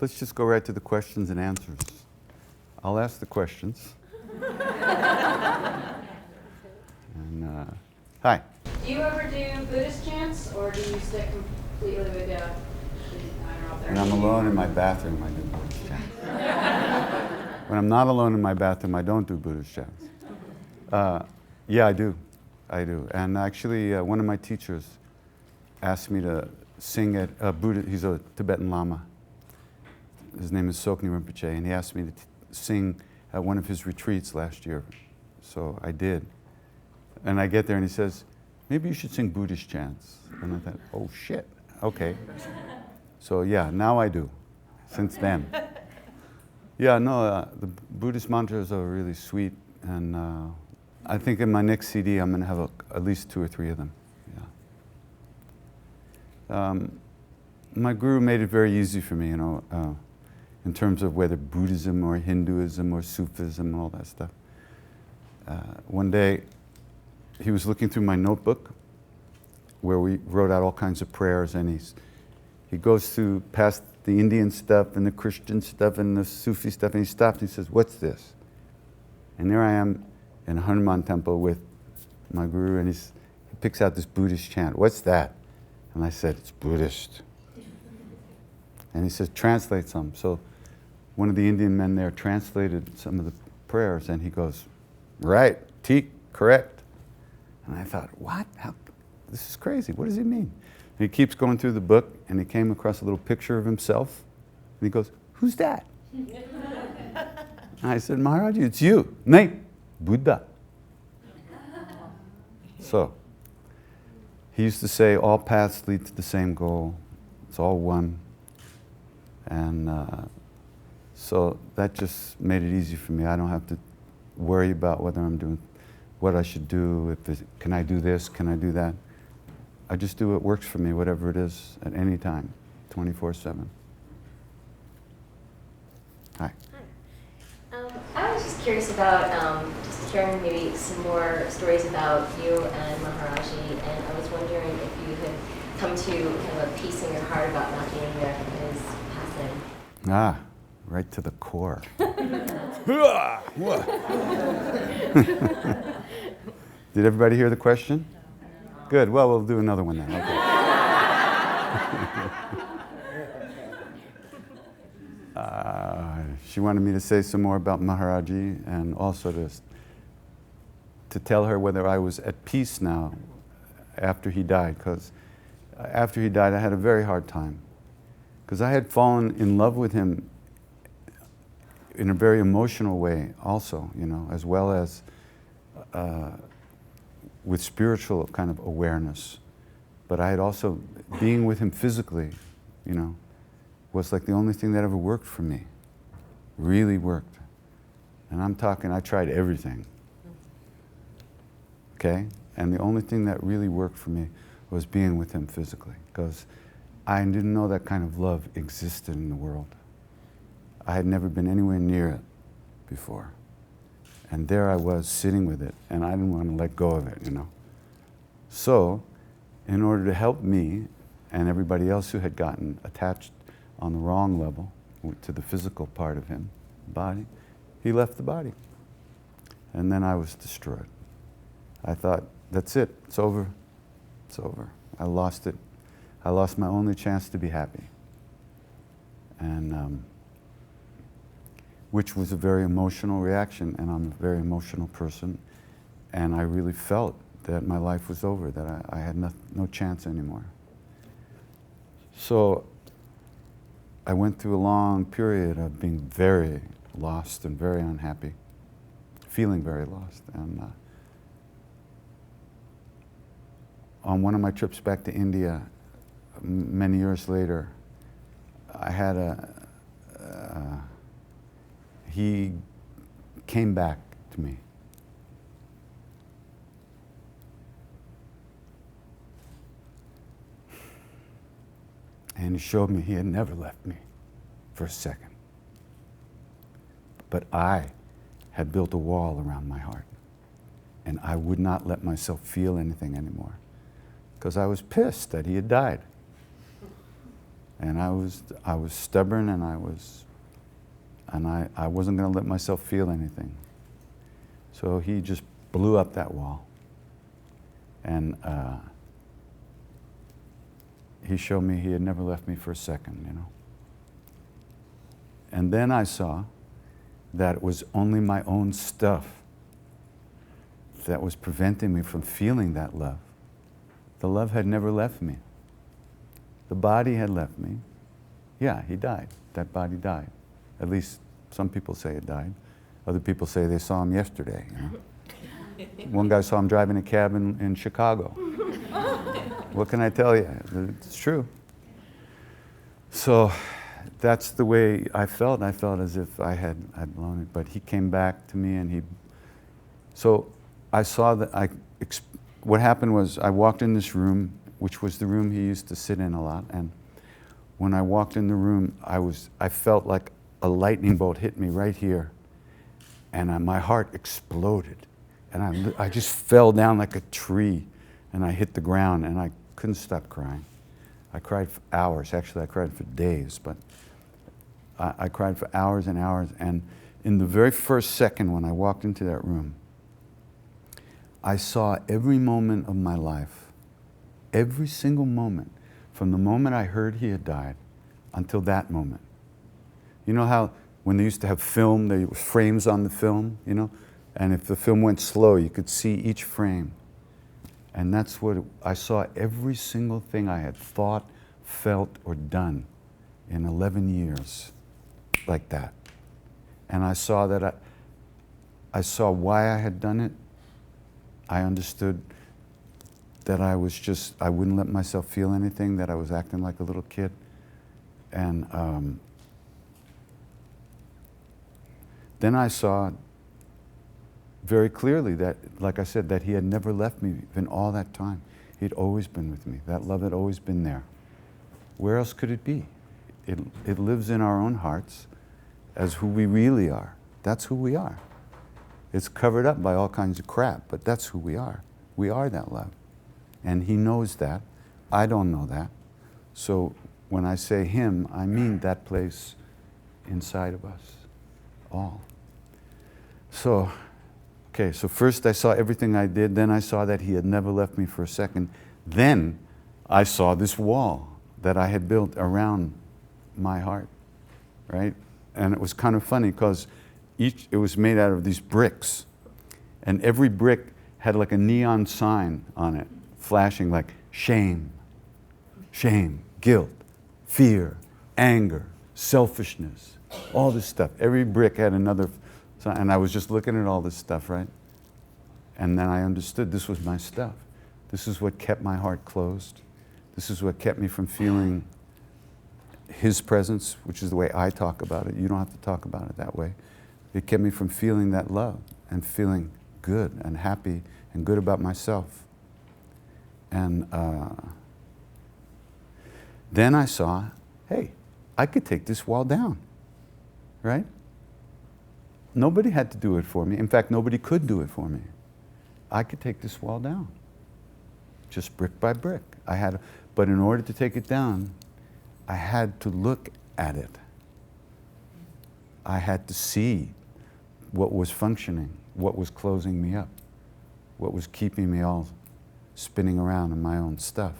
let's just go right to the questions and answers. I'll ask the questions. And, hi. Do you ever do Buddhist chants, or do you stick completely with I don't know if When I'm alone in my bathroom, I do Buddhist chants. When I'm not alone in my bathroom, I don't do Buddhist chants. Yeah, I do. And actually, one of my teachers asked me to sing at Buddha. He's a Tibetan Lama. His name is Sokni Rinpoche, and he asked me to sing at one of his retreats last year. So I did. And I get there, and he says, maybe you should sing Buddhist chants. And I thought, oh shit, okay. So yeah, now I do, since then. Yeah, no, the Buddhist mantras are really sweet, and I think in my next CD I'm going to have at least 2 or 3 of them. Yeah. My guru made it very easy for me, in terms of whether Buddhism or Hinduism or Sufism and all that stuff. One day, he was looking through my notebook where we wrote out all kinds of prayers, and he goes through past the Indian stuff and the Christian stuff and the Sufi stuff, and he stopped and he says, what's this? And there I am in a Hanuman temple with my guru, and he picks out this Buddhist chant. What's that? And I said, it's Buddhist. And he says, translate some. So one of the Indian men there translated some of the prayers, and he goes, right, teak, correct. And I thought, what? This is crazy. What does he mean? And he keeps going through the book, and he came across a little picture of himself, and he goes, who's that? And I said, Maharaj-ji, it's you. Nay, Buddha. So, he used to say, all paths lead to the same goal. It's all one. And so that just made it easy for me. I don't have to worry about whether I'm doing what I should do, can I do this, can I do that? I just do what works for me, whatever it is, at any time, 24/7. Hi. I was just curious about just hearing maybe some more stories about you and Maharaj-ji, and I was wondering if you had come to kind of a peace in your heart about not being there for his passing. Ah, right to the core. Did everybody hear the question? Good. Well, we'll do another one then. Okay. She wanted me to say some more about Maharaj-ji, and also to tell her whether I was at peace now after he died, because after he died I had a very hard time, because I had fallen in love with him in a very emotional way also, as well as with spiritual kind of awareness. But I had also, being with him physically, was like the only thing that ever worked for me. Really worked. And I'm talking, I tried everything. Okay? And the only thing that really worked for me was being with him physically, because I didn't know that kind of love existed in the world. I had never been anywhere near it before. And there I was sitting with it, and I didn't want to let go of it, So, in order to help me and everybody else who had gotten attached on the wrong level to the physical part of him, body, he left the body. And then I was destroyed. I thought, that's it, it's over. It's over. I lost it. I lost my only chance to be happy. And which was a very emotional reaction, and I'm a very emotional person, and I really felt that my life was over, that I had no chance anymore. So I went through a long period of being very lost and very unhappy, feeling very lost. And on one of my trips back to India, many years later, I had he came back to me. And he showed me he had never left me for a second. But I had built a wall around my heart, and I would not let myself feel anything anymore, because I was pissed that he had died. And I was stubborn, and I wasn't going to let myself feel anything. So he just blew up that wall. And he showed me he had never left me for a second, you know. And then I saw that it was only my own stuff that was preventing me from feeling that love. The love had never left me. The body had left me. Yeah, he died. That body died. At least some people say it died. Other people say they saw him yesterday. You know? One guy saw him driving a cab in Chicago. What can I tell you? It's true. So that's the way I felt. I felt as if I had blown it. But he came back to me, and so I saw that what happened was I walked in this room, which was the room he used to sit in a lot. And when I walked in the room, I felt like a lightning bolt hit me right here. And my heart exploded. And I just fell down like a tree. And I hit the ground, and I couldn't stop crying. I cried for hours. Actually, I cried for days. But I cried for hours and hours. And in the very first second when I walked into that room, I saw every moment of my life, every single moment, from the moment I heard he had died until that moment. You know how when they used to have film, there were frames on the film, you know? And if the film went slow, you could see each frame. And that's what I saw, every single thing I had thought, felt, or done in 11 years, like that. And I saw that I saw why I had done it. I understood that I wouldn't let myself feel anything, that I was acting like a little kid. And then I saw very clearly that, like I said, that he had never left me in all that time. He'd always been with me. That love had always been there. Where else could it be? It lives in our own hearts as who we really are. That's who we are. It's covered up by all kinds of crap, but that's who we are. We are that love. And he knows that. I don't know that. So when I say him, I mean that place inside of us, all. So, okay, so first I saw everything I did, then I saw that he had never left me for a second. Then I saw this wall that I had built around my heart, right? And it was kind of funny because it was made out of these bricks. And every brick had like a neon sign on it, flashing like shame, shame, guilt, fear, anger, selfishness, all this stuff. Every brick had another sign. And I was just looking at all this stuff, right? And then I understood this was my stuff. This is what kept my heart closed. This is what kept me from feeling his presence, which is the way I talk about it. You don't have to talk about it that way. It kept me from feeling that love and feeling good and happy and good about myself. And then I saw, hey, I could take this wall down, right? Nobody had to do it for me. In fact, nobody could do it for me. I could take this wall down, just brick by brick. But in order to take it down, I had to look at it. I had to see what was functioning, what was closing me up, what was keeping me all spinning around in my own stuff,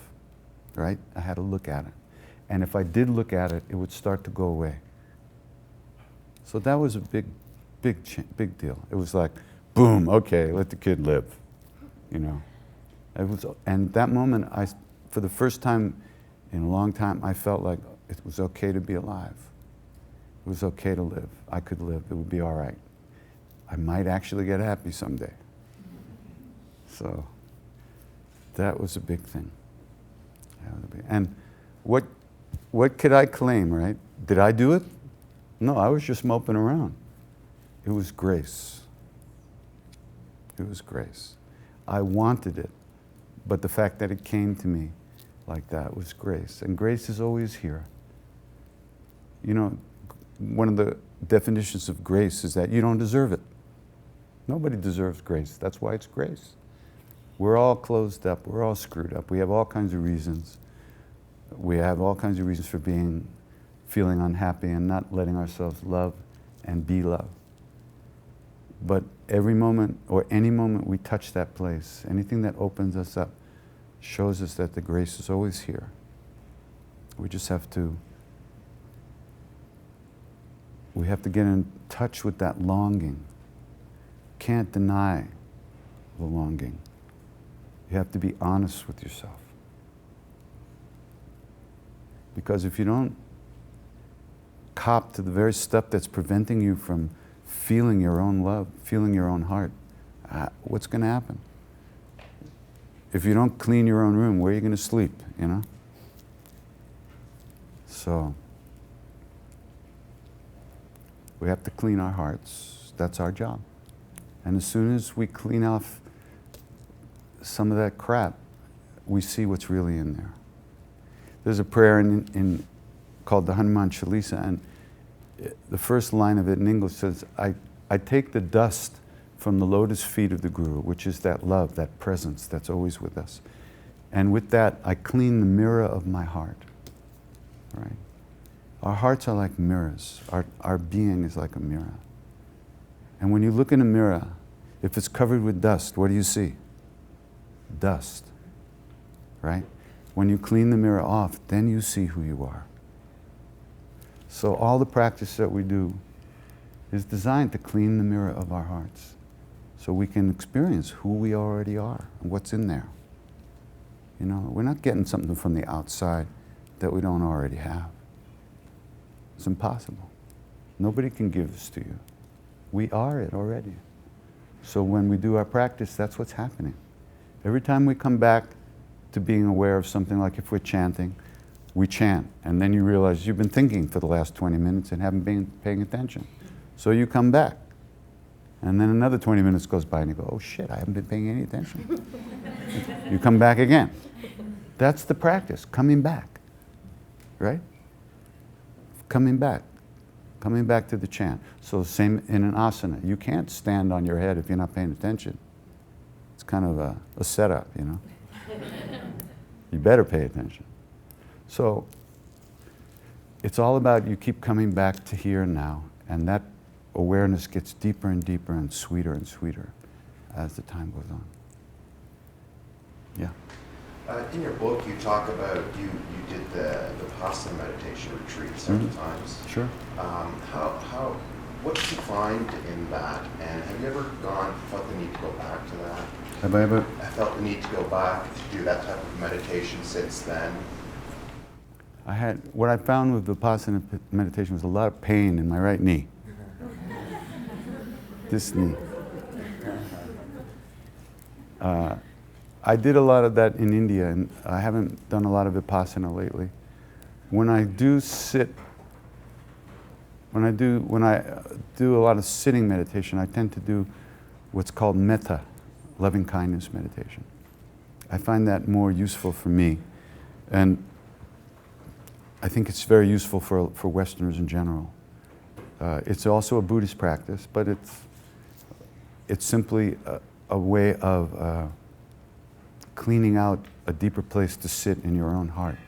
right? I had to look at it. And if I did look at it, it would start to go away. So that was a big deal. It was like, boom, okay, let the kid live, you know. And that moment, for the first time in a long time, I felt like it was okay to be alive. It was okay to live. I could live. It would be all right. I might actually get happy someday. So that was a big thing. And what could I claim, right? Did I do it? No, I was just moping around. It was grace. It was grace. I wanted it, but the fact that it came to me like that was grace. And grace is always here. You know, one of the definitions of grace is that you don't deserve it. Nobody deserves grace. That's why it's grace. We're all closed up. We're all screwed up. We have all kinds of reasons. We have all kinds of reasons for feeling unhappy and not letting ourselves love and be loved. But every moment or any moment we touch that place, anything that opens us up, shows us that the grace is always here. We just have to get in touch with that longing. Can't deny the longing. You have to be honest with yourself. Because if you don't cop to the very stuff that's preventing you from feeling your own love, feeling your own heart, what's going to happen? If you don't clean your own room, where are you going to sleep, you know? So, we have to clean our hearts. That's our job. And as soon as we clean off some of that crap, we see what's really in there. There's a prayer called the Hanuman Chalisa, and the first line of it in English says, I take the dust from the lotus feet of the Guru, which is that love, that presence that's always with us. And with that, I clean the mirror of my heart. Right? Our hearts are like mirrors. Our being is like a mirror. And when you look in a mirror, if it's covered with dust, what do you see? Dust. Right? When you clean the mirror off, then you see who you are. So all the practice that we do is designed to clean the mirror of our hearts so we can experience who we already are and what's in there. You know, we're not getting something from the outside that we don't already have. It's impossible. Nobody can give this to you. We are it already. So when we do our practice, that's what's happening. Every time we come back to being aware of something, like if we're chanting, we chant, and then you realize you've been thinking for the last 20 minutes and haven't been paying attention. So you come back, and then another 20 minutes goes by and you go, oh shit, I haven't been paying any attention. You come back again. That's the practice, coming back, right? Coming back to the chant. So same in an asana. You can't stand on your head if you're not paying attention. It's kind of a setup, you know. You better pay attention. So it's all about you keep coming back to here and now, and that awareness gets deeper and deeper and sweeter as the time goes on. Yeah. In your book, you talk about you did the upasana meditation retreat several times. Sure. What did you find in that? And have you ever felt the need to go back to that? Have I ever? I felt the need to go back to do that type of meditation since then. What I found with Vipassana meditation was a lot of pain in my right knee. This knee. I did a lot of that in India, and I haven't done a lot of Vipassana lately. When I do a lot of sitting meditation, I tend to do what's called metta, loving kindness meditation. I find that more useful for me, and I think it's very useful for Westerners in general. It's also a Buddhist practice, but it's simply a way of cleaning out a deeper place to sit in your own heart.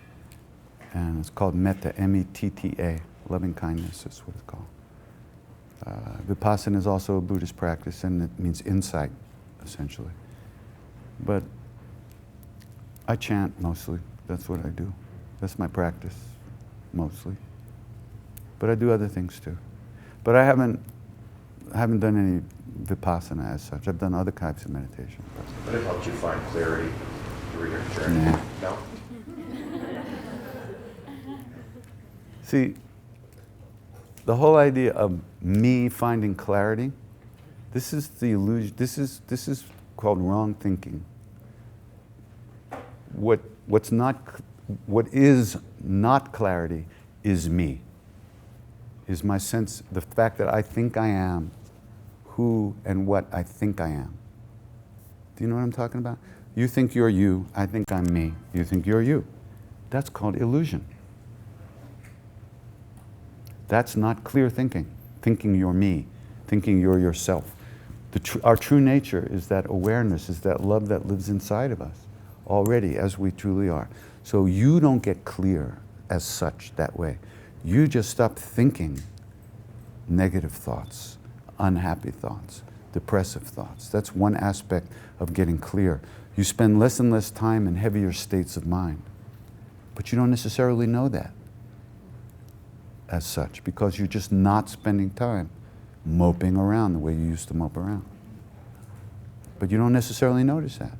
And it's called metta, M-E-T-T-A, loving kindness is what it's called. Vipassana is also a Buddhist practice, and it means insight, essentially. But I chant mostly. That's what I do. That's my practice, mostly. But I do other things too. But I haven't done any Vipassana as such. I've done other types of meditation. But it helped you find clarity through your journey? Nah. No? See, the whole idea of me finding clarity, this is the illusion. This is called wrong thinking. What is not clarity is me. Is my sense, the fact that I think I am who and what I think I am. Do you know what I'm talking about? You think you're you, I think I'm me. You think you're you. That's called illusion. That's not clear thinking. Thinking you're me, thinking you're yourself. Our true nature is that awareness, is that love that lives inside of us already as we truly are. So you don't get clear as such that way. You just stop thinking negative thoughts, unhappy thoughts, depressive thoughts. That's one aspect of getting clear. You spend less and less time in heavier states of mind, but you don't necessarily know that as such because you're just not spending time moping around the way you used to mope around. But you don't necessarily notice that.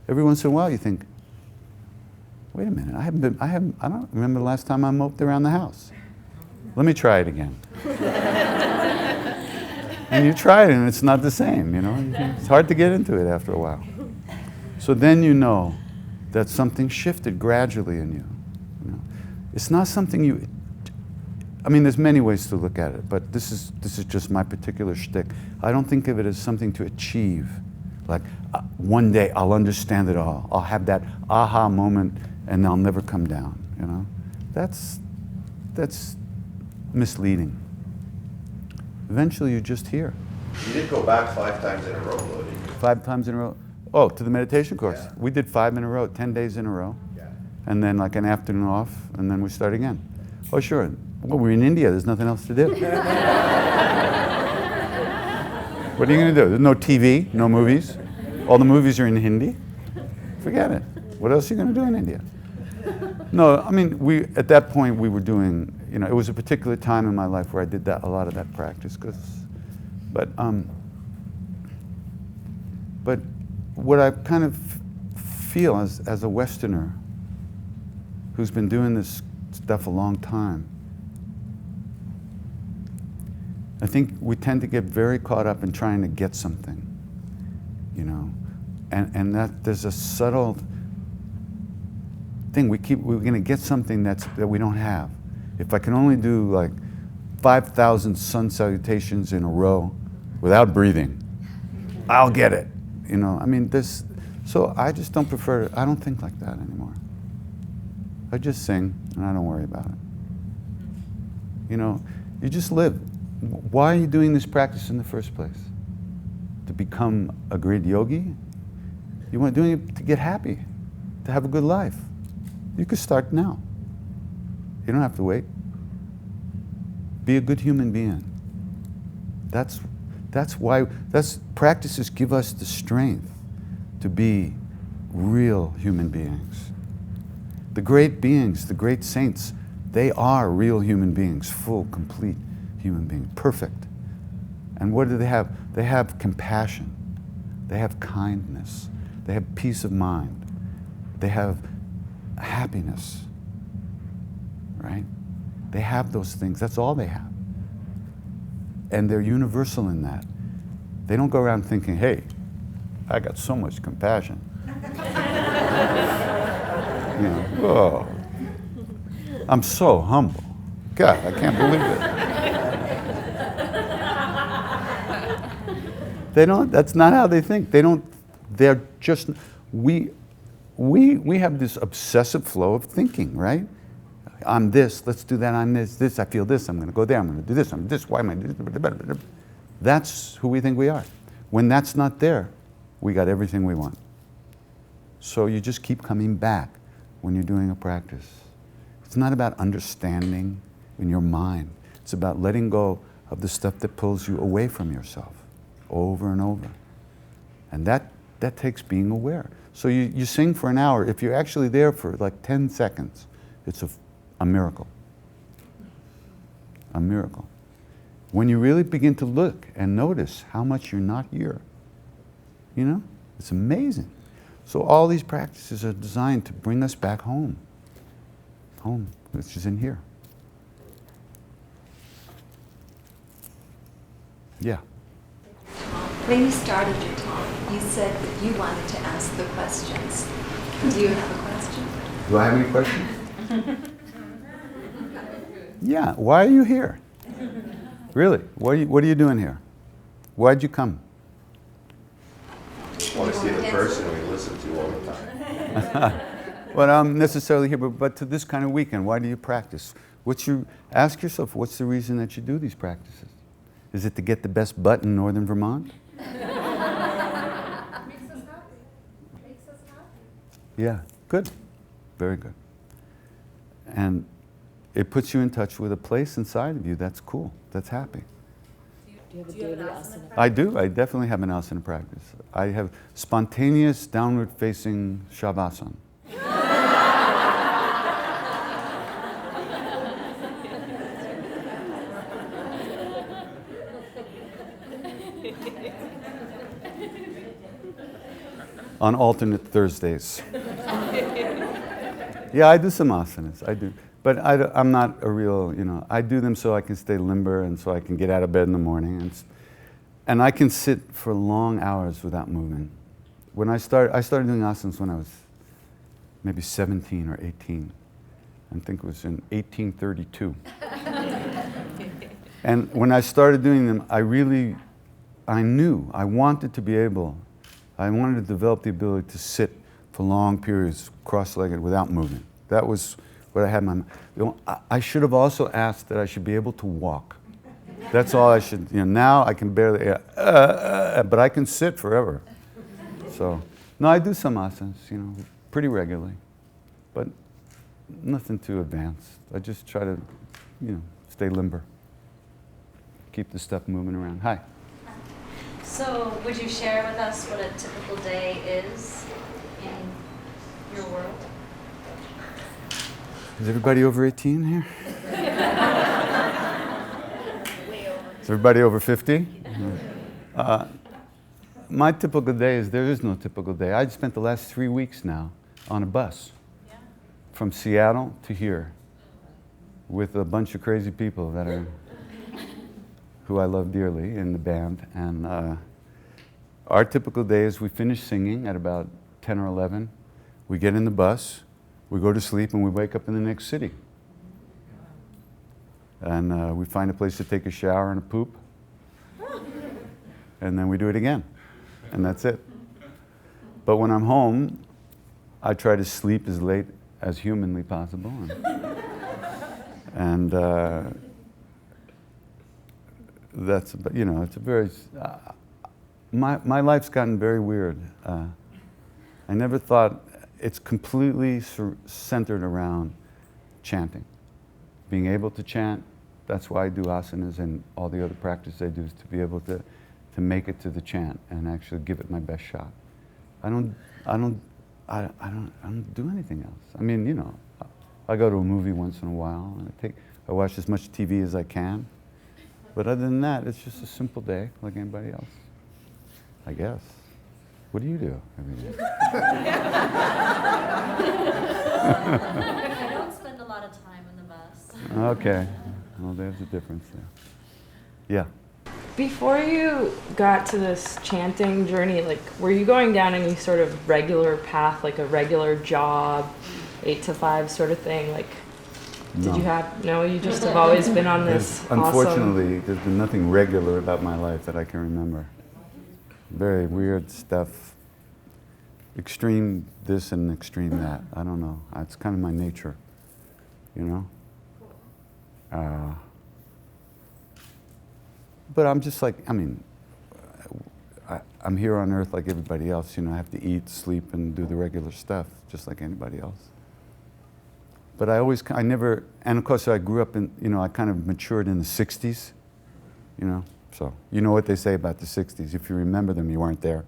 Every once in a while you think, wait a minute, I don't remember the last time I moped around the house. Let me try it again. And you try it and it's not the same, you know. It's hard to get into it after a while. So then you know that something shifted gradually in you. You know? It's not something you, I mean, there's many ways to look at it, but this is just my particular shtick. I don't think of it as something to achieve. Like, one day I'll understand it all. I'll have that aha moment and I'll never come down, you know? That's misleading. Eventually you're just here. You did go back 5 times in a row, though, didn't you? 5 times in a row. Oh, to the meditation course. Yeah. We did 5 in a row, 10 days in a row. Yeah. And then like an afternoon off, and then we start again. Oh, sure. Well, we're in India. There's nothing else to do. What are you going to do? There's no TV, no movies. All the movies are in Hindi. Forget it. What else are you going to do in India? No, I mean, at that point we were doing, you know, it was a particular time in my life where I did a lot of that practice. But what I kind of feel as a Westerner who's been doing this stuff a long time, I think we tend to get very caught up in trying to get something, you know, and that there's a subtle thing. We're going to get something that we don't have. If I can only do like 5,000 sun salutations in a row without breathing, I'll get it. You know, I mean, so I just don't prefer, I don't think like that anymore. I just sing and I don't worry about it. You know, you just live. Why are you doing this practice in the first place? To become a great yogi? You want doing it to get happy, to have a good life. You could start now. You don't have to wait. Be a good human being. That's why practices give us the strength to be real human beings. The great beings, the great saints, they are real human beings, full, complete human beings, perfect. And what do they have? They have compassion. They have kindness. They have peace of mind. They have happiness, right? They have those things. That's all they have. And they're universal in that. They don't go around thinking, hey, I got so much compassion. You know, oh, I'm so humble. God, I can't believe it. They don't, that's not how they think. They're just, we have this obsessive flow of thinking, right? I'm this, let's do that, I'm this, I feel this, I'm going to go there, I'm going to do this, I'm this, why am I doing this? That's who we think we are. When that's not there, we got everything we want. So you just keep coming back when you're doing a practice. It's not about understanding in your mind. It's about letting go of the stuff that pulls you away from yourself over and over. And that takes being aware. So you sing for an hour. If you're actually there for like 10 seconds, it's a miracle. A miracle. When you really begin to look and notice how much you're not here, you know, it's amazing. So all these practices are designed to bring us back home. Home, which is in here. Yeah. When you started your talk, you said that you wanted to ask the questions. Do you have a question? Do I have any questions? Yeah, why are you here? Really, what are you doing here? Why'd you come? I want to see the person we listen to all the time. Well, I'm necessarily here, but to this kind of weekend, why do you practice? Ask yourself, what's the reason that you do these practices? Is it to get the best butt in northern Vermont? Makes us happy. Makes us happy. Yeah, good. Very good. And it puts you in touch with a place inside of you that's cool, that's happy. Do you have a daily asana? I do. I definitely have an asana practice. I have spontaneous downward-facing shavasana. On alternate Thursdays. Yeah, I do some asanas. I do. But I'm not a real, I do them so I can stay limber and so I can get out of bed in the morning. And I can sit for long hours without moving. When I started doing asanas when I was maybe 17 or 18. I think it was in 1832. And when I started doing them, I knew I wanted to develop the ability to sit for long periods, cross-legged, without moving. That was what I had in my mind. I should have also asked that I should be able to walk. That's all I should, now I can barely, but I can sit forever. So, no, I do some asanas, pretty regularly, but nothing too advanced. I just try to, stay limber. Keep the stuff moving around. Hi. So, would you share with us what a typical day is in your world? Is everybody over 18 here? Is everybody over 50? My typical day is, there is no typical day. I spent the last 3 weeks now on a bus from Seattle to here with a bunch of crazy people who I love dearly in the band. And our typical day is we finish singing at about 10 or 11. We get in the bus, we go to sleep, and we wake up in the next city. And we find a place to take a shower and a poop. And then we do it again. And that's it. But when I'm home, I try to sleep as late as humanly possible. And that's, it's a very, my life's gotten very weird. I never thought, it's completely centered around chanting. Being able to chant, that's why I do asanas and all the other practice I do, is to be able to make it to the chant and actually give it my best shot. I don't do anything else. I mean, I go to a movie once in a while and I watch as much TV as I can. But other than that, it's just a simple day like anybody else, I guess. What do you do every day? I don't spend a lot of time on the bus. Okay. Well, there's a difference there. Yeah. Before you got to this chanting journey, were you going down any sort of regular path, like a regular job, 8 to 5 sort of thing? Did you have, no, you just have always been on this Unfortunately, there's been nothing regular about my life that I can remember. Very weird stuff. Extreme this and extreme that. I don't know. It's kind of my nature, But I'm just I'm here on earth like everybody else. I have to eat, sleep, and do the regular stuff, just like anybody else. But I never, and of course I grew up in, I kind of matured in the 60s, so you know what they say about the 60s. If you remember them, you weren't there.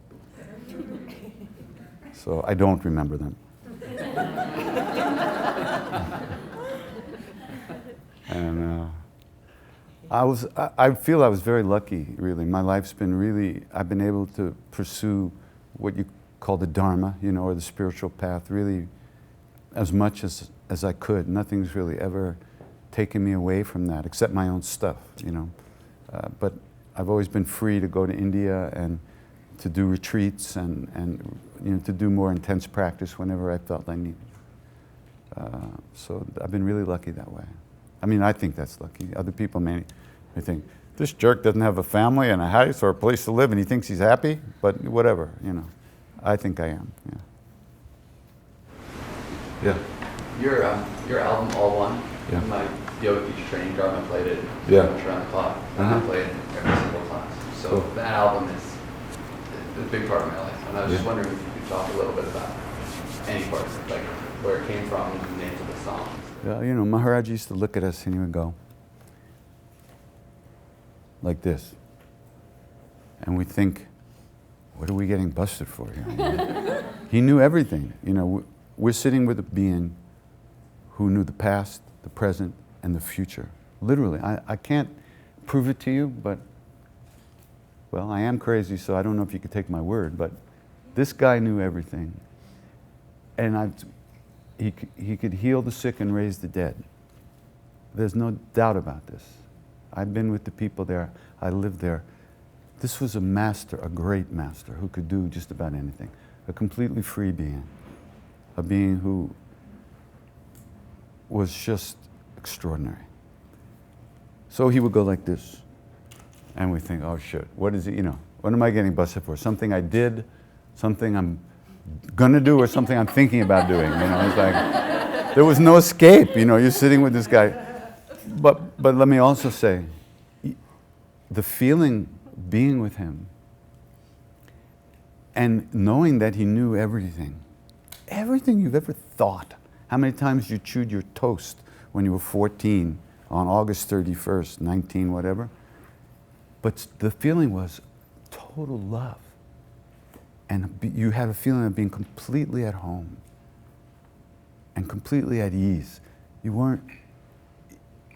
So I don't remember them. And I feel I was very lucky, really. My life's been I've been able to pursue what you call the Dharma, or the spiritual path, really as much as I could. Nothing's really ever taken me away from that, except my own stuff, But I've always been free to go to India and to do retreats and to do more intense practice whenever I felt I needed. So I've been really lucky that way. I mean, I think that's lucky. Other people may think, this jerk doesn't have a family and a house or a place to live and he thinks he's happy, but whatever, I think I am, Yeah. Your album, All One, Yeah. my yoga teacher training Dharma played it Yeah. pretty much around the clock. Uh-huh. I played it every single class. So Cool. that album is a big part of my life. And I was just Yeah. wondering if you could talk a little bit about any part of it, like where it came from, the names of the songs. You know, Maharaj used to look at us and he would go like this. And we think, what are we getting busted for here? He knew everything. You know, we're sitting with a being who knew the past, the present, and the future. Literally. I can't prove it to you, but, well, I am crazy, so I don't know if you could take my word, but this guy knew everything. And he could heal the sick and raise the dead. There's no doubt about this. I've been with the people there. I lived there. This was a master, a great master, who could do just about anything. A completely free being. A being who was just extraordinary. So he would go like this. And we think, oh shit, what is it, you know, what am I getting busted for? Something I did, something I'm gonna do, or something I'm thinking about doing, you know? It's like, there was no escape, you know, you're sitting with this guy. But let me also say, the feeling being with him and knowing that he knew everything you've ever thought. How many times you chewed your toast when you were 14 on August 31st, 19, whatever. But the feeling was total love. And you had a feeling of being completely at home and completely at ease. You weren't,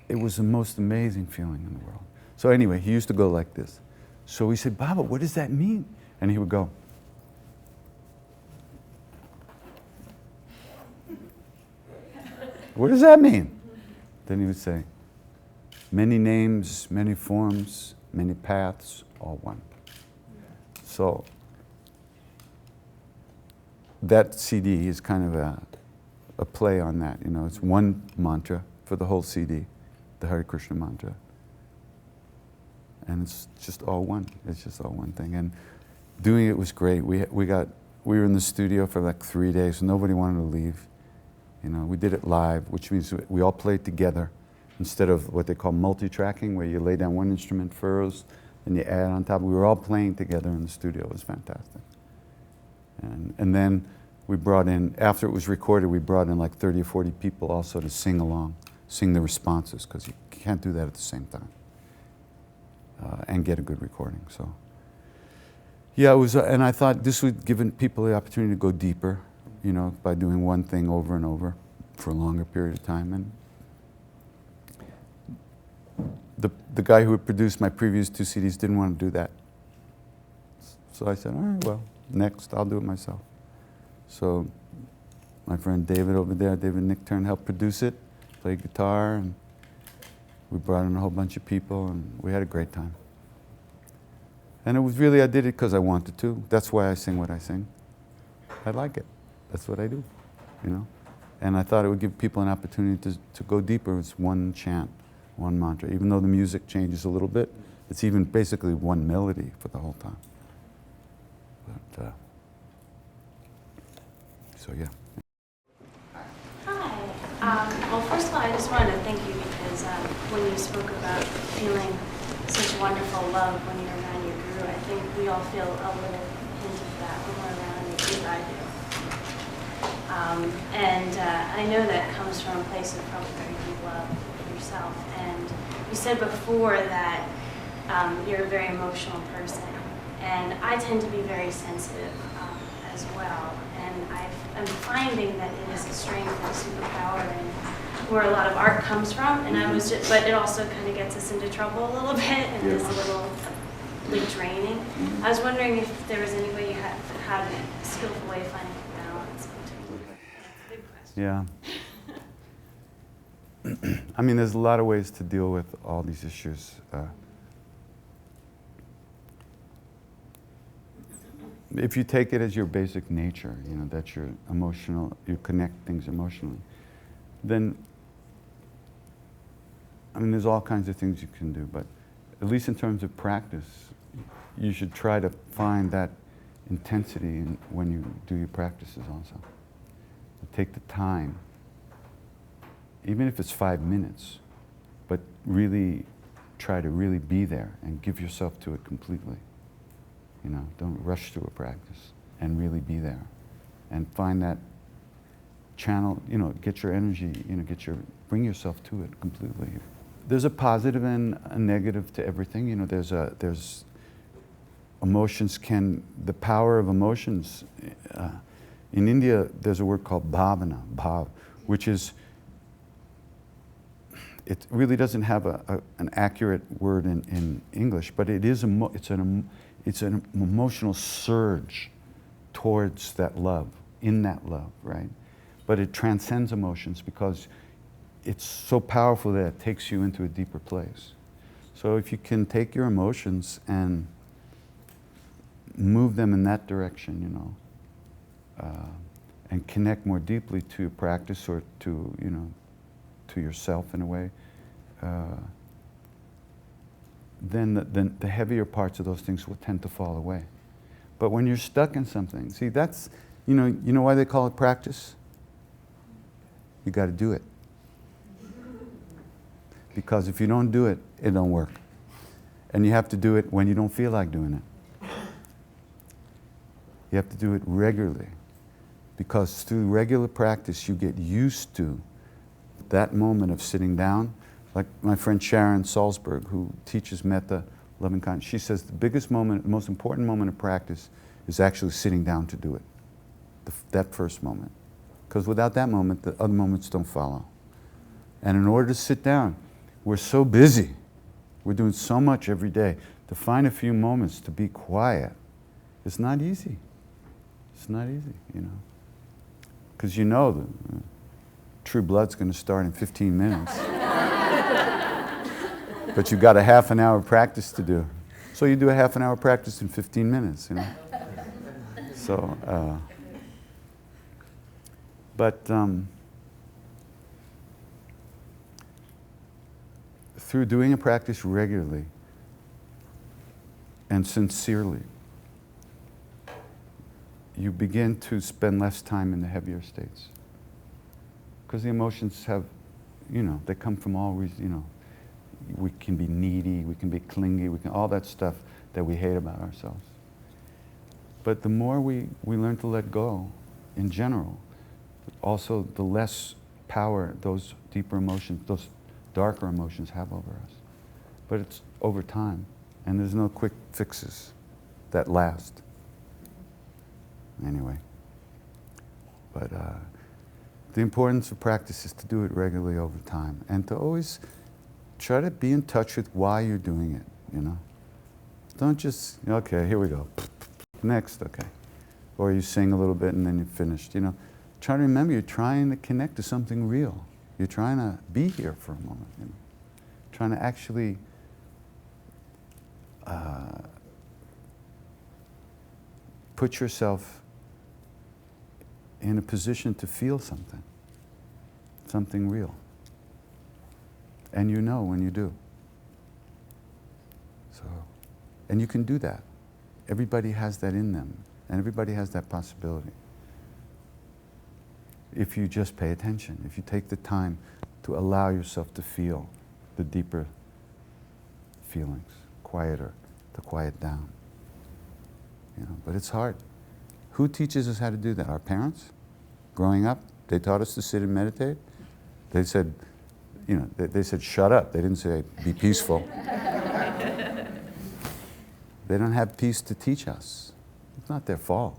it was the most amazing feeling in the world. So anyway, he used to go like this. So we said, Baba, what does that mean? And he would go. What does that mean? Then he would say, many names, many forms, many paths, all one. So that CD is kind of a play on that. You know, it's one mantra for the whole CD, the Hare Krishna mantra. And it's just all one. It's just all one thing. And doing it was great. We were in the studio for like 3 days. Nobody wanted to leave. You know, we did it live, which means we all played together instead of what they call multi-tracking, where you lay down one instrument first and you add on top. We were all playing together in the studio. It was fantastic. And then we brought in, after it was recorded, we brought in like 30 or 40 people also to sing along, sing the responses, because you can't do that at the same time. And get a good recording. So, yeah, it was, and I thought this would give people the opportunity to go deeper, you know, by doing one thing over and over for a longer period of time. And the guy who had produced my previous 2 CDs didn't want to do that. So I said, all right, well, next I'll do it myself. So my friend David over there, David Nickturn, helped produce it, played guitar, and we brought in a whole bunch of people, and we had a great time. And it was really, I did it because I wanted to. That's why I sing what I sing. I like it. That's what I do, you know? And I thought it would give people an opportunity to go deeper. It's one chant, one mantra. Even though the music changes a little bit, it's even basically one melody for the whole time. But, so yeah. Hi. Well, first of all, I just wanted to thank you because when you spoke about feeling such wonderful love when you're around your guru, I think we all feel a little hint of that when we're around you, as I do. I know that comes from a place of probably very deep love for yourself. And you said before that you're a very emotional person, and I tend to be very sensitive as well. And I'm finding that it is a strength and a superpower, and where a lot of art comes from. And I was just, but it also kind of gets us into trouble a little bit, and it's a little like draining. I was wondering if there was any way you had a skillful way of finding a balance between. That's a big question. Yeah. I mean, there's a lot of ways to deal with all these issues. If you take it as your basic nature, you know, that you're emotional, you connect things emotionally, then, I mean, there's all kinds of things you can do, but at least in terms of practice, you should try to find that intensity when you do your practices also. Take the time, even if it's 5 minutes, but really try to really be there and give yourself to it completely. You know, don't rush through a practice, and really be there. And find that channel, get your energy, bring yourself to it completely. There's a positive and a negative to everything. There's emotions the power of emotions. In India, there's a word called bhavana, which is, it really doesn't have an accurate word in English, but it's an emotional surge towards that love, in that love, right? But it transcends emotions because it's so powerful that it takes you into a deeper place. So if you can take your emotions and move them in that direction, and connect more deeply to your practice or to yourself in a way, then the heavier parts of those things will tend to fall away. But when you're stuck in something, see, that's, you know why they call it practice? You got to do it. Because if you don't do it, it don't work. And you have to do it when you don't feel like doing it. You have to do it regularly. Because through regular practice, you get used to that moment of sitting down. Like my friend Sharon Salzberg, who teaches metta, loving kindness, she says the most important moment of practice is actually sitting down to do it. That first moment. Because without that moment, the other moments don't follow. And in order to sit down, we're so busy. We're doing so much every day. To find a few moments to be quiet, it's not easy. It's not easy, Because the true blood's going to start in 15 minutes. But you've got a half an hour practice to do. So you do a half an hour practice in 15 minutes, So, through doing a practice regularly and sincerely, you begin to spend less time in the heavier states. Because the emotions have, they come from all reasons, we can be needy, we can be clingy, all that stuff that we hate about ourselves. But the more we learn to let go, in general, also the less power those deeper emotions, those darker emotions have over us. But it's over time, and there's no quick fixes that last. Anyway, but the importance of practice is to do it regularly over time, and to always try to be in touch with why you're doing it, Don't just, okay, here we go, next, okay. Or you sing a little bit and then you're finished, Try to remember you're trying to connect to something real. You're trying to be here for a moment, Trying to actually put yourself in a position to feel something real. And when you do. So, and you can do that. Everybody has that in them, and everybody has that possibility. If you just pay attention, if you take the time to allow yourself to feel the deeper feelings, to quiet down. But it's hard. Who teaches us how to do that? Our parents? Growing up, they taught us to sit and meditate. They said, they said, shut up. They didn't say, be peaceful. They don't have peace to teach us. It's not their fault.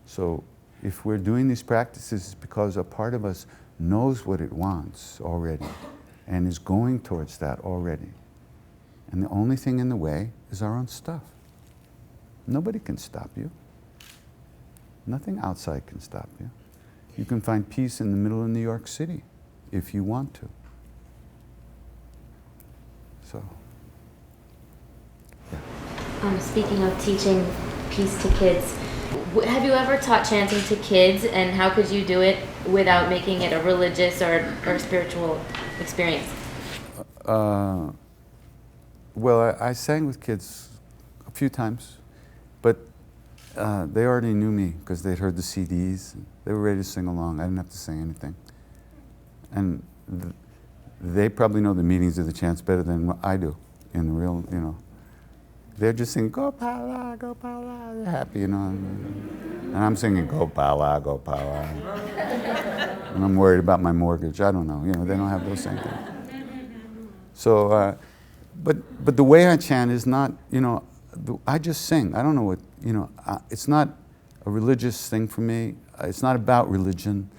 So if we're doing these practices, it's because a part of us knows what it wants already and is going towards that already. And the only thing in the way is our own stuff. Nobody can stop you. Nothing outside can stop you. You can find peace in the middle of New York City if you want to. So, yeah. Speaking of teaching peace to kids, have you ever taught chanting to kids, and how could you do it without making it a religious or spiritual experience? Well, I sang with kids a few times, but they already knew me because they'd heard the CDs. They were ready to sing along. I didn't have to sing anything. And they probably know the meanings of the chants better than I do in the real, they're just singing Gopala, Gopala, they're happy, you know. And I'm singing Gopala, Gopala. And I'm worried about my mortgage. I don't know, you know, they don't have those same things. So, but the way I chant is not, you know, I just sing. I don't know what, you know, it's not a religious thing for me. It's not about religion.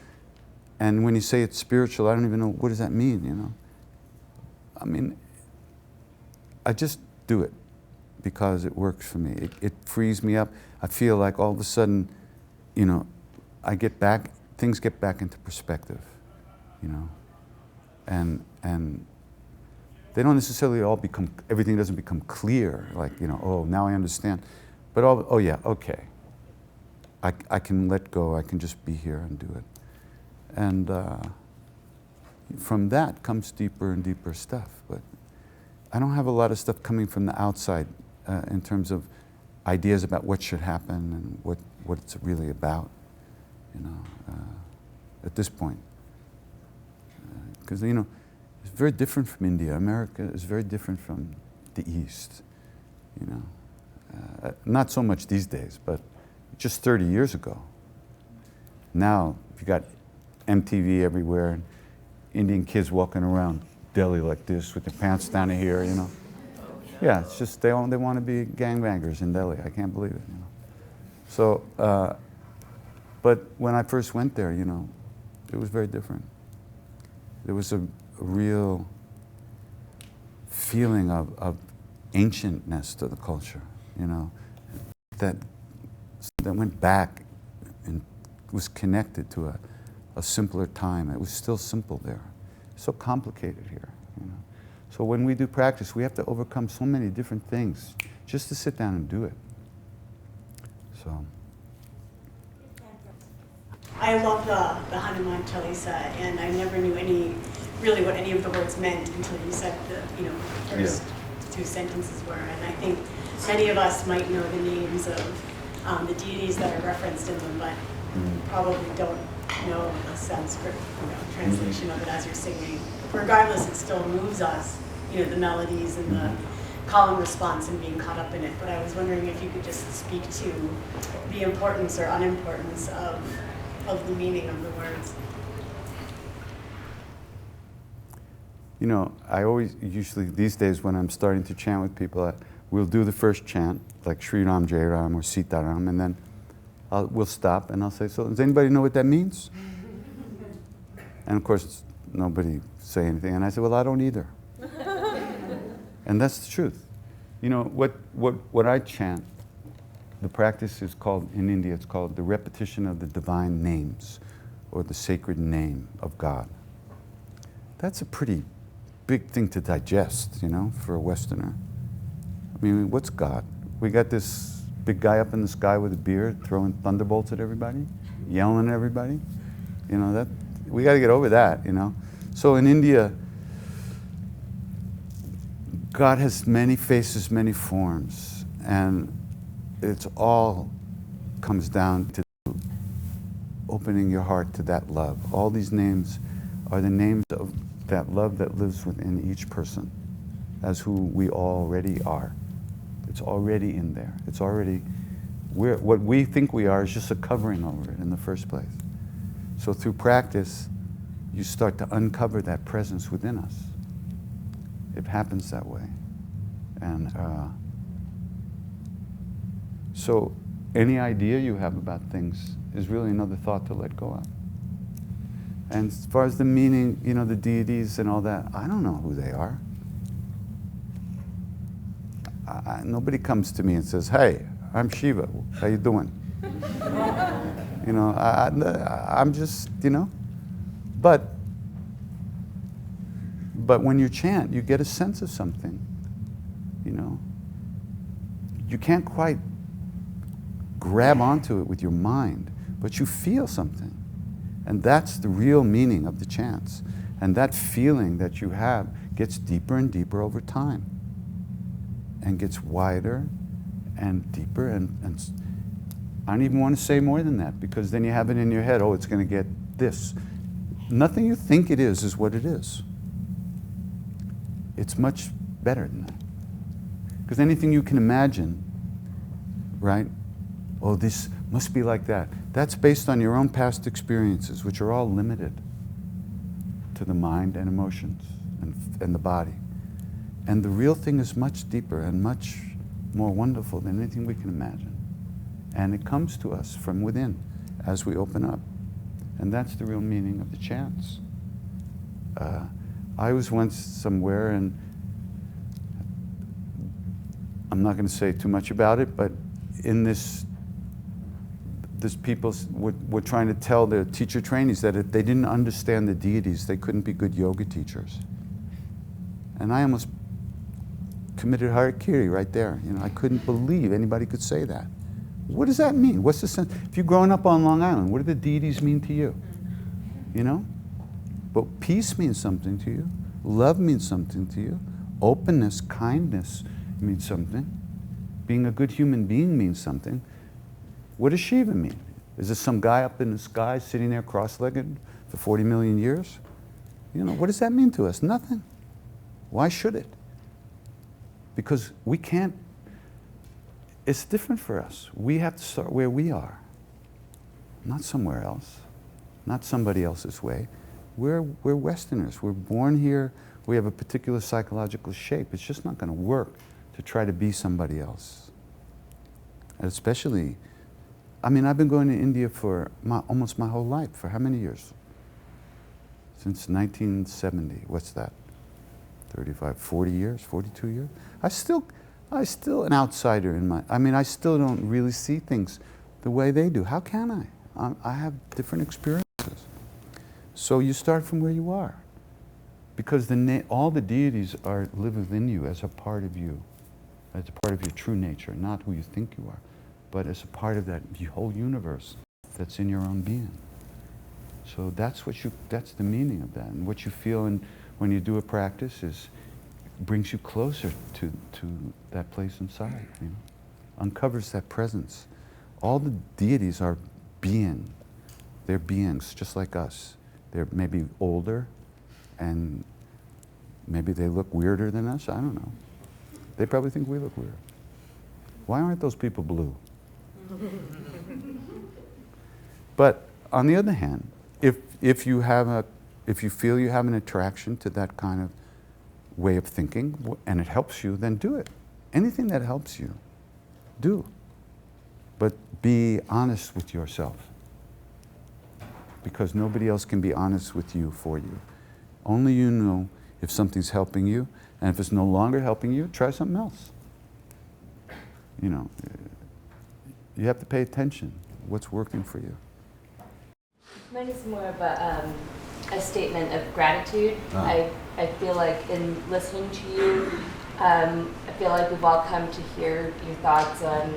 And when you say it's spiritual, I don't even know, what does that mean, you know? I mean, I just do it because it works for me. It frees me up. I feel like all of a sudden, you know, things get back into perspective, you know? And they don't necessarily all everything doesn't become clear, like, you know, oh, now I understand. But oh yeah, okay. I can let go, I can just be here and do it. And from that comes deeper and deeper stuff. But I don't have a lot of stuff coming from the outside in terms of ideas about what should happen and what it's really about, you know, at this point. Because, you know, it's very different from India. America is very different from the East, you know. Not so much these days, but just 30 years ago. Now, you got MTV everywhere, and Indian kids walking around Delhi like this with their pants down to here, you know. Yeah, it's just they want to be gangbangers in Delhi. I can't believe it, you know. So, but when I first went there, you know, it was very different. There was a real feeling of ancientness to the culture, you know, that went back and was connected to a simpler time. It was still simple there. It's so complicated here, you know. So when we do practice, we have to overcome so many different things just to sit down and do it. So. I love the Hanuman Chalisa, and I never knew really what any of the words meant until you said the, you know, first two sentences were. And I think many of us might know the names of the deities that are referenced in them, but probably don't know the Sanskrit, you know, translation of it as you're singing. Regardless, it still moves us, you know, the melodies and the call and response and being caught up in it. But I was wondering if you could just speak to the importance or unimportance of the meaning of the words. You know, I usually these days when I'm starting to chant with people, we'll do the first chant, like Sri Ram, Jai Ram, or Sita Ram, and then we'll stop and I'll say, so does anybody know what that means? And of course, nobody say anything. And I say, well, I don't either. And that's the truth. You know, what I chant, the practice is called, in India, it's called the repetition of the divine names, or the sacred name of God. That's a pretty big thing to digest, you know, for a Westerner. I mean, what's God? We got this big guy up in the sky with a beard throwing thunderbolts at everybody, yelling at everybody. You know, that we got to get over that, you know. So in India, God has many faces, many forms, and it's all comes down to opening your heart to that love. All these names are the names of that love that lives within each person as who we already are. It's already in there. It's already, what we think we are is just a covering over it in the first place. So through practice, you start to uncover that presence within us. It happens that way. And so any idea you have about things is really another thought to let go of. And as far as the meaning, you know, the deities and all that, I don't know who they are. Nobody comes to me and says, hey, I'm Shiva, how you doing? You know, I'm just, you know. But when you chant, you get a sense of something, you know. You can't quite grab onto it with your mind, but you feel something. And that's the real meaning of the chants. And that feeling that you have gets deeper and deeper over time, and gets wider and deeper. And I don't even want to say more than that, because then you have it in your head, oh, it's going to get this. Nothing you think it is what it is. It's much better than that. Because anything you can imagine, right? Oh, this must be like that. That's based on your own past experiences, which are all limited to the mind and emotions and the body. And the real thing is much deeper and much more wonderful than anything we can imagine. And it comes to us from within as we open up. And that's the real meaning of the chants. I was once somewhere, and I'm not going to say too much about it, but in this people were trying to tell their teacher trainees that if they didn't understand the deities, they couldn't be good yoga teachers. And I almost committed harakiri right there. You know, I couldn't believe anybody could say that. What does that mean? What's the sense? If you're growing up on Long Island, what do the deities mean to you? You know? But peace means something to you. Love means something to you. Openness, kindness means something. Being a good human being means something. What does Shiva mean? Is this some guy up in the sky sitting there cross-legged for 40 million years? You know, what does that mean to us? Nothing. Why should it? Because we can't, it's different for us. We have to start where we are, not somewhere else, not somebody else's way. We're Westerners. We're born here. We have a particular psychological shape. It's just not going to work to try to be somebody else. And especially, I mean, I've been going to India for almost my whole life. For how many years? Since 1970. What's that? 35, 40 years, 42 years? I still an outsider in my, I mean, I still don't really see things the way they do. How can I? I have different experiences. So you start from where you are. Because all the deities live within you as a part of you, as a part of your true nature, not who you think you are, but as a part of that whole universe that's in your own being. So that's the meaning of that. And what you feel when you do a practice brings you closer to that place inside, you know? Uncovers that presence. All the deities are being. They're beings just like us. They're maybe older, and maybe they look weirder than us. I don't know. They probably think we look weird. Why aren't those people blue? But on the other hand, if you feel you have an attraction to that kind of way of thinking and it helps you, then do it. Anything that helps you, do. But be honest with yourself. Because nobody else can be honest with you for you. Only you know if something's helping you, and if it's no longer helping you, try something else. You know, you have to pay attention. What's working for you? Mine is more of a statement of gratitude. I feel like in listening to you, I feel like we've all come to hear your thoughts on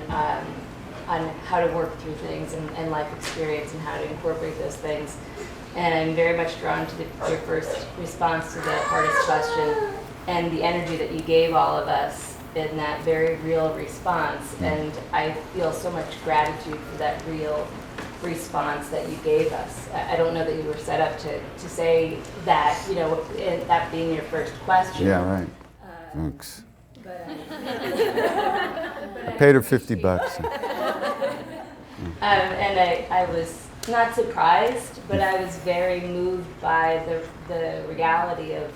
how to work through things and life experience and how to incorporate those things. And I'm very much drawn to your first response to the hardest question and the energy that you gave all of us in that very real response. And I feel so much gratitude for that real response that you gave us. I don't know that you were set up to say that, you know, that being your first question. Yeah, right. Thanks. But, I paid her $50. And I was not surprised, but I was very moved by the reality of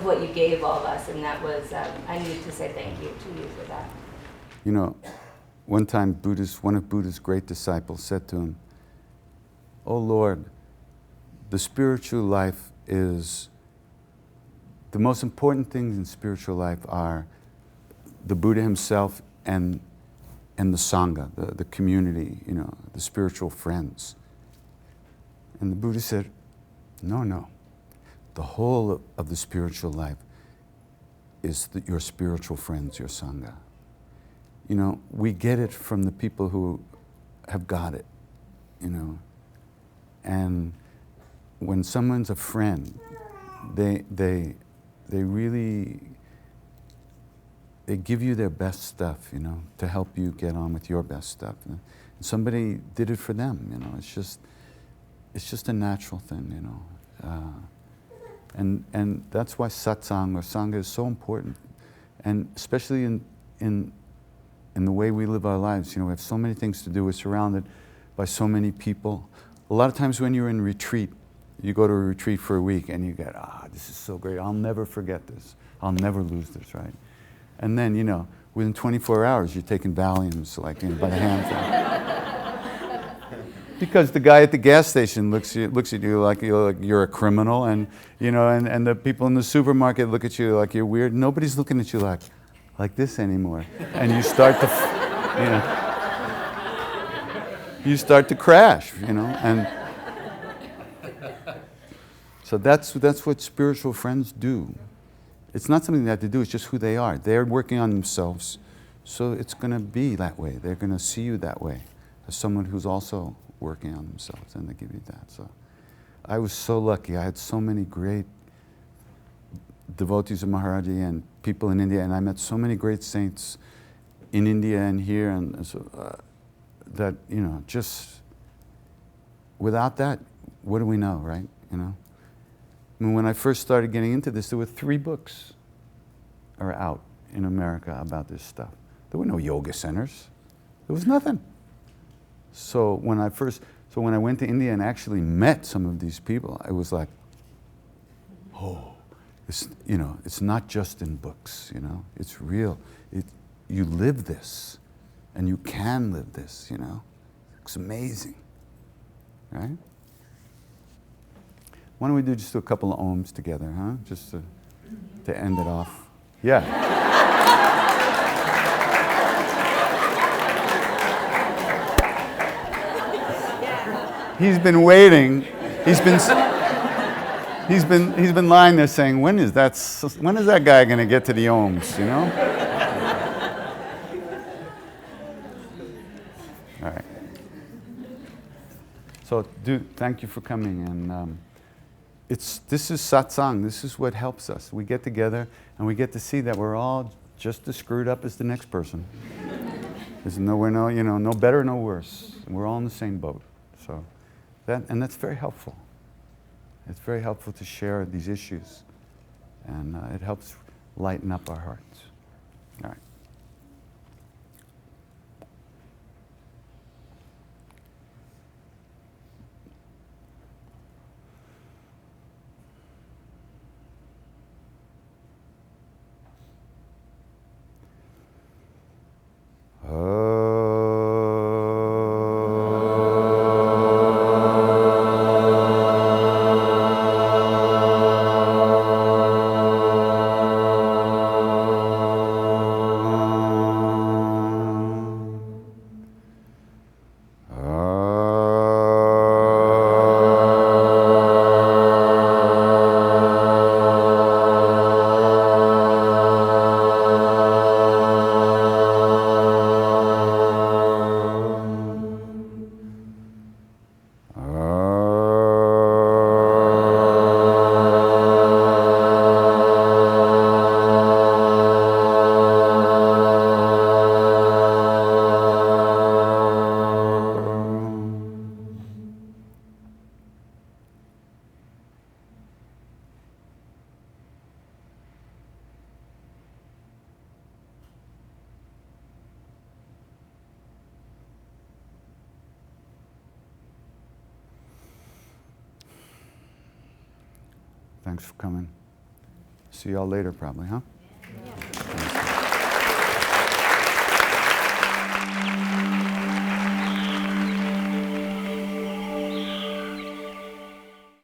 what you gave all of us, and that was, I needed to say thank you to you for that. You know, one time one of Buddha's great disciples said to him, "Oh Lord, the spiritual life is, the most important things in spiritual life are the Buddha himself and the Sangha, the community, you know, the spiritual friends." And the Buddha said, no. The whole of the spiritual life is your spiritual friends, your Sangha. You know, we get it from the people who have got it, you know. And when someone's a friend, they really, they give you their best stuff, you know, to help you get on with your best stuff. And somebody did it for them, you know. It's just a natural thing, you know. And that's why satsang or sangha is so important. And especially in the way we live our lives. You know, we have so many things to do. We're surrounded by so many people. A lot of times when you're in retreat, you go to a retreat for a week and you get, this is so great. I'll never forget this. I'll never lose this, right? And then, you know, within 24 hours, you're taking Valiums, like, you know, by the handful. Because the guy at the gas station looks at you like you're a criminal, and, you know, and the people in the supermarket look at you like you're weird. Nobody's looking at you like this anymore. And you start to, you know, you start to crash, you know, and so that's what spiritual friends do. It's not something they have to do, it's just who they are. They're working on themselves, so it's going to be that way. They're going to see you that way, as someone who's also working on themselves, and they give you that. So I was so lucky. I had so many great devotees of Maharaj-ji and people in India, and I met so many great saints in India and here, and so, that, you know, just without that, what do we know, right? You know? I mean, when I first started getting into this, there were 3 books are out in America about this stuff. There were no yoga centers. There was nothing. So when I went to India and actually met some of these people, I was like, oh, you know, it's not just in books, you know, it's real. You live this, and you can live this, you know. It's amazing, right? Why don't we do just a couple of ohms together, huh? Just to end it off. Yeah. He's been waiting. He's been lying there saying, when is that guy going to get to the ohms, you know? All right. So, thank you for coming, and this is satsang. This is what helps us. We get together and we get to see that we're all just as screwed up as the next person. No better, no worse. We're all in the same boat. So that's very helpful. It's very helpful to share these issues, and it helps lighten up our hearts. All right. Thanks for coming. See y'all later, probably, huh? Yeah.